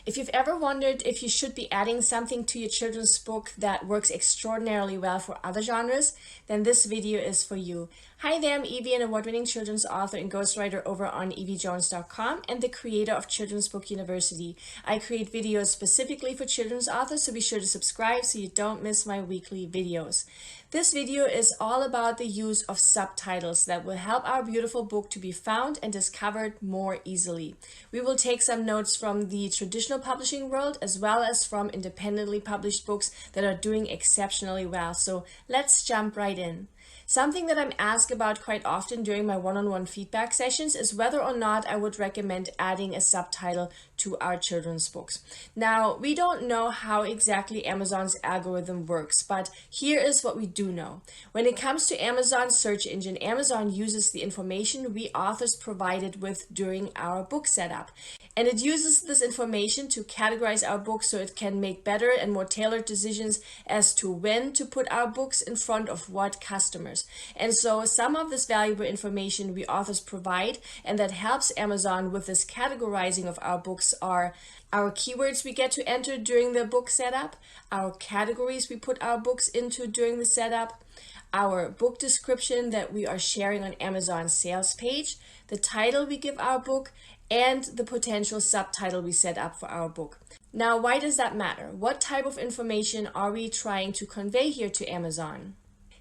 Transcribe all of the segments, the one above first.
If you've ever wondered if you should be adding something to your children's book that works extraordinarily well for other genres, then this video is for you. Hi there, I'm Eevi, an award-winning children's author and ghostwriter over on eevijones.com and the creator of Children's Book University. I create videos specifically for children's authors, so be sure to subscribe so you don't miss my weekly videos. This video is all about the use of subtitles that will help our beautiful book to be found and discovered more easily. We will take some notes from the traditional publishing world as well as from independently published books that are doing exceptionally well. So let's jump right in. Something that I'm asked about quite often during my one-on-one feedback sessions is whether or not I would recommend adding a subtitle to our children's books. Now, we don't know how exactly Amazon's algorithm works, but here is what we do know. When it comes to Amazon's search engine, Amazon uses the information we authors provided with during our book setup. And it uses this information to categorize our books so it can make better and more tailored decisions as to when to put our books in front of what customers. And so some of this valuable information we authors provide and that helps Amazon with this categorizing of our books are our keywords we get to enter during the book setup, our categories we put our books into during the setup, our book description that we are sharing on Amazon's sales page, the title we give our book, and the potential subtitle we set up for our book. Now, why does that matter? What type of information are we trying to convey here to Amazon?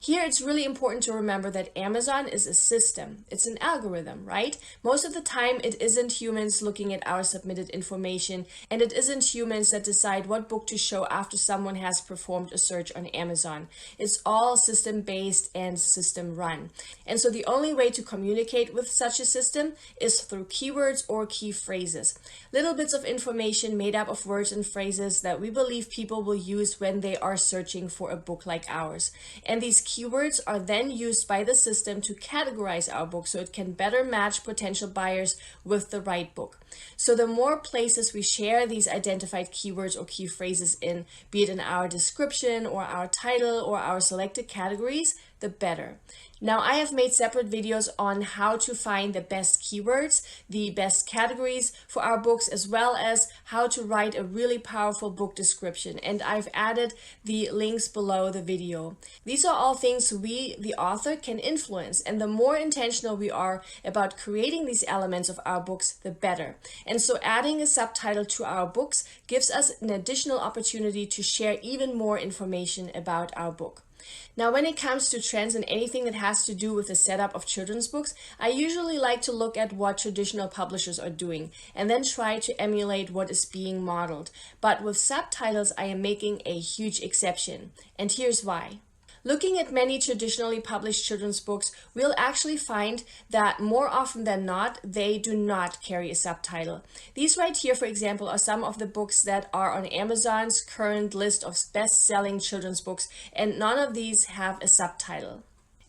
Here, it's really important to remember that Amazon is a system. It's an algorithm, right? Most of the time, it isn't humans looking at our submitted information, and it isn't humans that decide what book to show after someone has performed a search on Amazon. It's all system-based and system-run. And so the only way to communicate with such a system is through keywords or key phrases. Little bits of information made up of words and phrases that we believe people will use when they are searching for a book like ours. And these keywords are then used by the system to categorize our book so it can better match potential buyers with the right book. So the more places we share these identified keywords or key phrases in, be it in our description or our title or our selected categories, the better. Now, I have made separate videos on how to find the best keywords, the best categories for our books, as well as how to write a really powerful book description. And I've added the links below the video. These are all things we, the author, can influence. And the more intentional we are about creating these elements of our books, the better. And so adding a subtitle to our books gives us an additional opportunity to share even more information about our book. Now, when it comes to trends and anything that has to do with the setup of children's books, I usually like to look at what traditional publishers are doing and then try to emulate what is being modeled. But with subtitles, I am making a huge exception. And here's why. Looking at many traditionally published children's books, we'll actually find that more often than not, they do not carry a subtitle. These right here, for example, are some of the books that are on Amazon's current list of best-selling children's books, and none of these have a subtitle.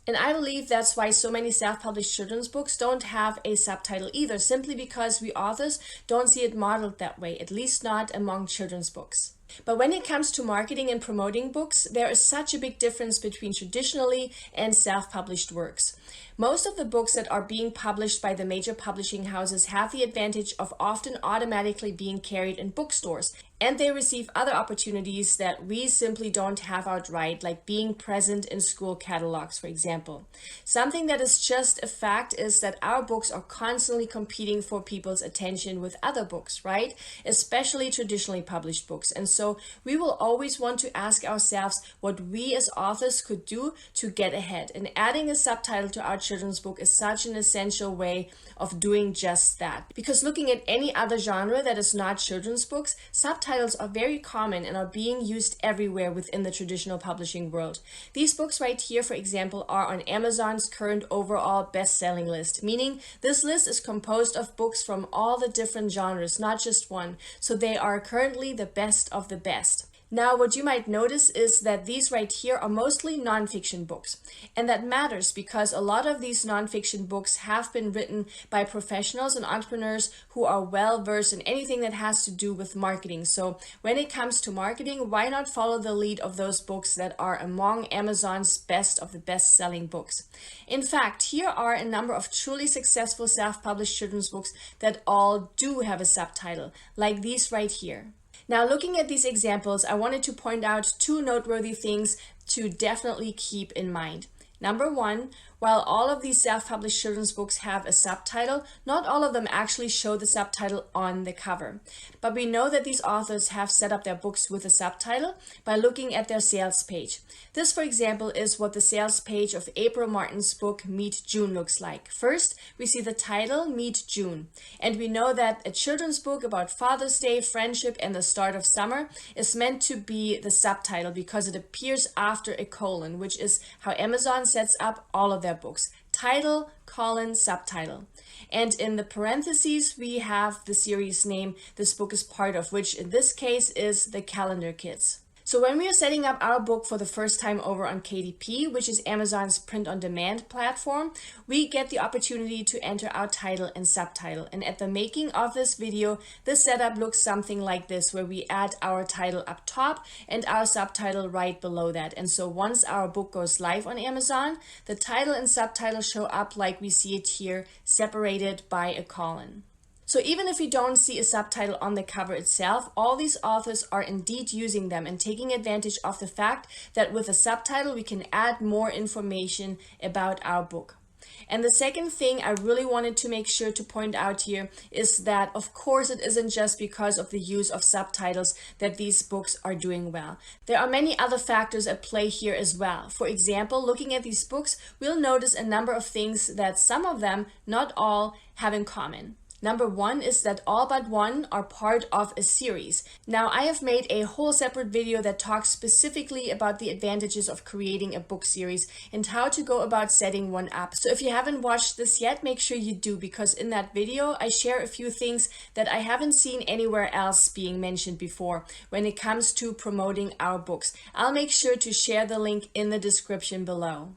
And I believe that's why so many self-published children's books don't have a subtitle either, simply because we authors don't see it modeled that way, at least not among children's books. But when it comes to marketing and promoting books, there is such a big difference between traditionally and self-published works. Most of the books that are being published by the major publishing houses have the advantage of often automatically being carried in bookstores, and they receive other opportunities that we simply don't have outright, like being present in school catalogs, for example. Something that is just a fact is that our books are constantly competing for people's attention with other books, right? Especially traditionally published books. And so we will always want to ask ourselves what we as authors could do to get ahead. And adding a subtitle to our children's book is such an essential way of doing just that. Because looking at any other genre that is not children's books, subtitles are very common and are being used everywhere within the traditional publishing world. These books right here, for example, are on Amazon's current overall best-selling list, meaning this list is composed of books from all the different genres, not just one. So they are currently the best of the best. Now, what you might notice is that these right here are mostly nonfiction books. And that matters because a lot of these nonfiction books have been written by professionals and entrepreneurs who are well versed in anything that has to do with marketing. So when it comes to marketing, why not follow the lead of those books that are among Amazon's best of the best-selling books? In fact, here are a number of truly successful self-published children's books that all do have a subtitle, like these right here. Now, looking at these examples, I wanted to point out two noteworthy things to definitely keep in mind. Number one, while all of these self-published children's books have a subtitle, not all of them actually show the subtitle on the cover. But we know that these authors have set up their books with a subtitle by looking at their sales page. This, for example, is what the sales page of April Martin's book Meet June looks like. First, we see the title Meet June, and we know that a children's book about Father's Day, friendship, and the start of summer is meant to be the subtitle because it appears after a colon, which is how Amazon sets up all of their books. Title, colon, subtitle. And in the parentheses, we have the series name this book is part of, which in this case is The Calendar Kids. So when we are setting up our book for the first time over on KDP, which is Amazon's print-on-demand platform, we get the opportunity to enter our title and subtitle. And at the making of this video, this setup looks something like this, where we add our title up top and our subtitle right below that. And so once our book goes live on Amazon, the title and subtitle show up like we see it here, separated by a colon. So even if we don't see a subtitle on the cover itself, all these authors are indeed using them and taking advantage of the fact that with a subtitle we can add more information about our book. And the second thing I really wanted to make sure to point out here is that, of course, it isn't just because of the use of subtitles that these books are doing well. There are many other factors at play here as well. For example, looking at these books, we'll notice a number of things that some of them, not all, have in common. Number one is that all but one are part of a series. Now, I have made a whole separate video that talks specifically about the advantages of creating a book series and how to go about setting one up. So if you haven't watched this yet, make sure you do, because in that video, I share a few things that I haven't seen anywhere else being mentioned before when it comes to promoting our books. I'll make sure to share the link in the description below.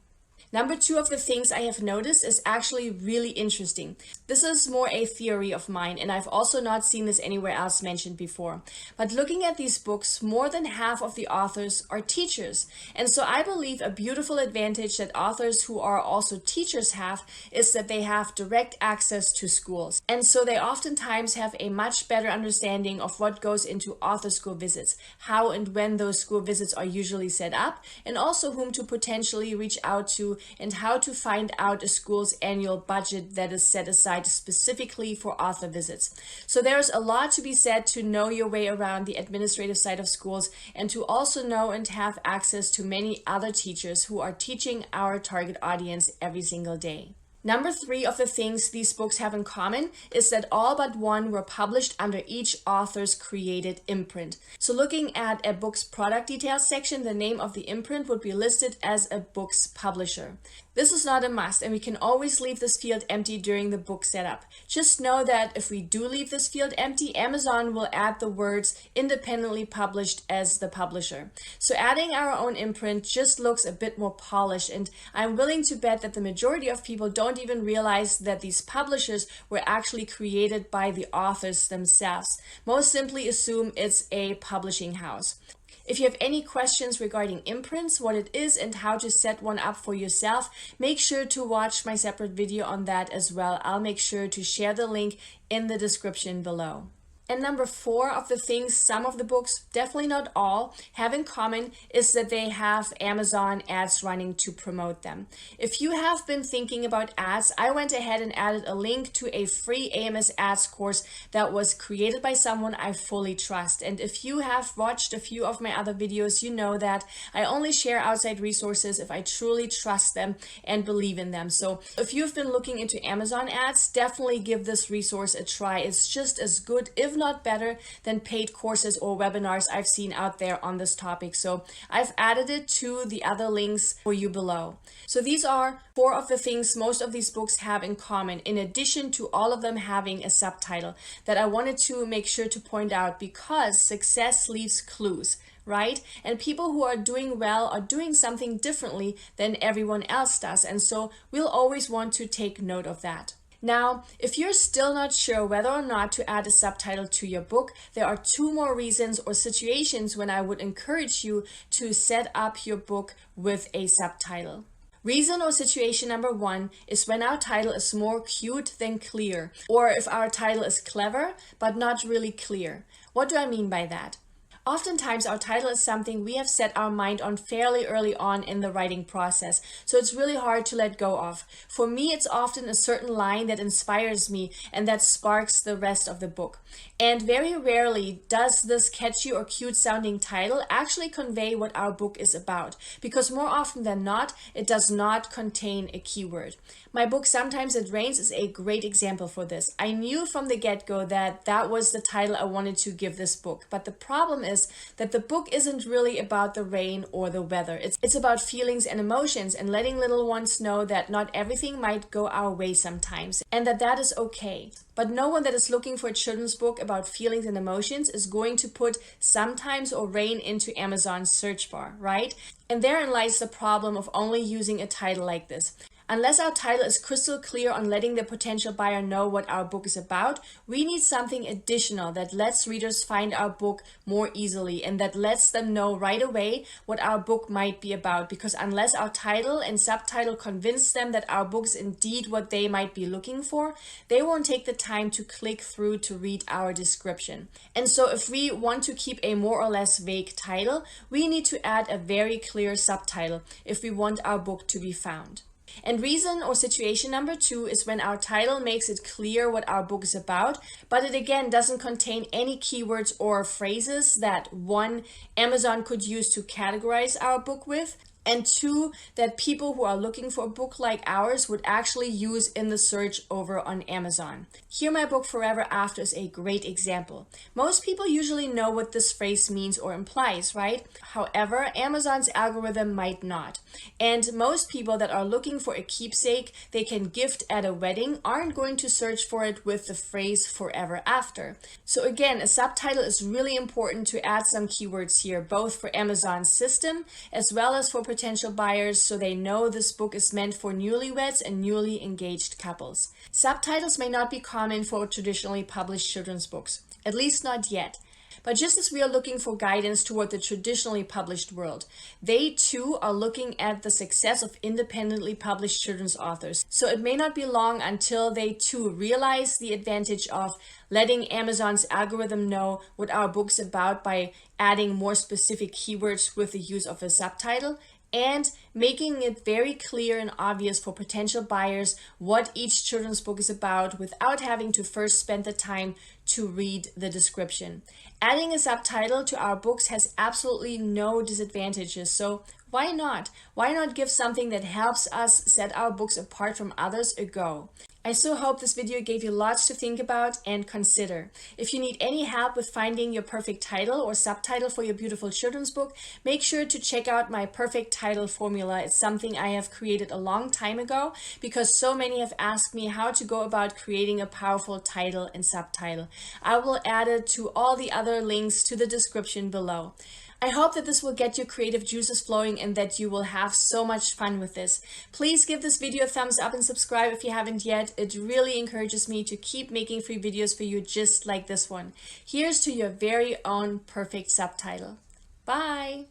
Number two of the things I have noticed is actually really interesting. This is more a theory of mine, and I've also not seen this anywhere else mentioned before. But looking at these books, more than half of the authors are teachers. And so I believe a beautiful advantage that authors who are also teachers have is that they have direct access to schools. And so they oftentimes have a much better understanding of what goes into author school visits, how and when those school visits are usually set up, and also whom to potentially reach out to and how to find out a school's annual budget that is set aside specifically for author visits. So there's a lot to be said to know your way around the administrative side of schools and to also know and have access to many other teachers who are teaching our target audience every single day. Number three of the things these books have in common is that all but one were published under each author's created imprint. So looking at a book's product details section, the name of the imprint would be listed as a book's publisher. This is not a must, and we can always leave this field empty during the book setup. Just know that if we do leave this field empty, Amazon will add the words independently published as the publisher. So adding our own imprint just looks a bit more polished, and I'm willing to bet that the majority of people don't even realize that these publishers were actually created by the authors themselves. Most simply assume it's a publishing house. If you have any questions regarding imprints, what it is, and how to set one up for yourself, make sure to watch my separate video on that as well. I'll make sure to share the link in the description below. And number four of the things some of the books, definitely not all, have in common is that they have Amazon ads running to promote them. If you have been thinking about ads, I went ahead and added a link to a free AMS ads course that was created by someone I fully trust. And if you have watched a few of my other videos, you know that I only share outside resources if I truly trust them and believe in them. So if you've been looking into Amazon ads, definitely give this resource a try. It's just as good, if not better, than paid courses or webinars I've seen out there on this topic. So I've added it to the other links for you below. So these are four of the things most of these books have in common, in addition to all of them having a subtitle, that I wanted to make sure to point out because success leaves clues. right? And people who are doing well are doing something differently than everyone else does. And so we'll always want to take note of that. Now, if you're still not sure whether or not to add a subtitle to your book, there are 2 more reasons or situations when I would encourage you to set up your book with a subtitle. Reason or situation number 1 is when our title is more cute than clear, or if our title is clever but not really clear. What do I mean by that? Oftentimes, our title is something we have set our mind on fairly early on in the writing process, so it's really hard to let go of. For me, it's often a certain line that inspires me and that sparks the rest of the book. And very rarely does this catchy or cute sounding title actually convey what our book is about, because more often than not, it does not contain a keyword. My book, Sometimes It Rains, is a great example for this. I knew from the get-go that that was the title I wanted to give this book, but the problem is that the book isn't really about the rain or the weather. It's about feelings and emotions and letting little ones know that not everything might go our way sometimes and that that is okay. But no one that is looking for a children's book about feelings and emotions is going to put sometimes or rain into Amazon's search bar, right? And therein lies the problem of only using a title like this. Unless our title is crystal clear on letting the potential buyer know what our book is about, we need something additional that lets readers find our book more easily and that lets them know right away what our book might be about. Because unless our title and subtitle convince them that our book is indeed what they might be looking for, they won't take the time to click through to read our description. And so if we want to keep a more or less vague title, we need to add a very clear subtitle if we want our book to be found. And reason or situation number 2 is when our title makes it clear what our book is about, but it again doesn't contain any keywords or phrases that 1, Amazon could use to categorize our book with, and 2, that people who are looking for a book like ours would actually use in the search over on Amazon. Here, my book Forever After is a great example. Most people usually know what this phrase means or implies, right? However, Amazon's algorithm might not. And most people that are looking for a keepsake they can gift at a wedding aren't going to search for it with the phrase Forever After. So again, a subtitle is really important to add some keywords here, both for Amazon's system as well as for potential buyers, so they know this book is meant for newlyweds and newly engaged couples. Subtitles may not be common for traditionally published children's books, at least not yet. But just as we are looking for guidance toward the traditionally published world, they too are looking at the success of independently published children's authors. So it may not be long until they too realize the advantage of letting Amazon's algorithm know what our book's about by adding more specific keywords with the use of a subtitle, and making it very clear and obvious for potential buyers what each children's book is about without having to first spend the time to read the description. Adding a subtitle to our books has absolutely no disadvantages, so why not? Why not give something that helps us set our books apart from others a go? I so hope this video gave you lots to think about and consider. If you need any help with finding your perfect title or subtitle for your beautiful children's book, make sure to check out my perfect title formula. It's something I have created a long time ago because so many have asked me how to go about creating a powerful title and subtitle. I will add it to all the other links to the description below. I hope that this will get your creative juices flowing and that you will have so much fun with this. Please give this video a thumbs up and subscribe if you haven't yet. It really encourages me to keep making free videos for you just like this one. Here's to your very own perfect subtitle. Bye!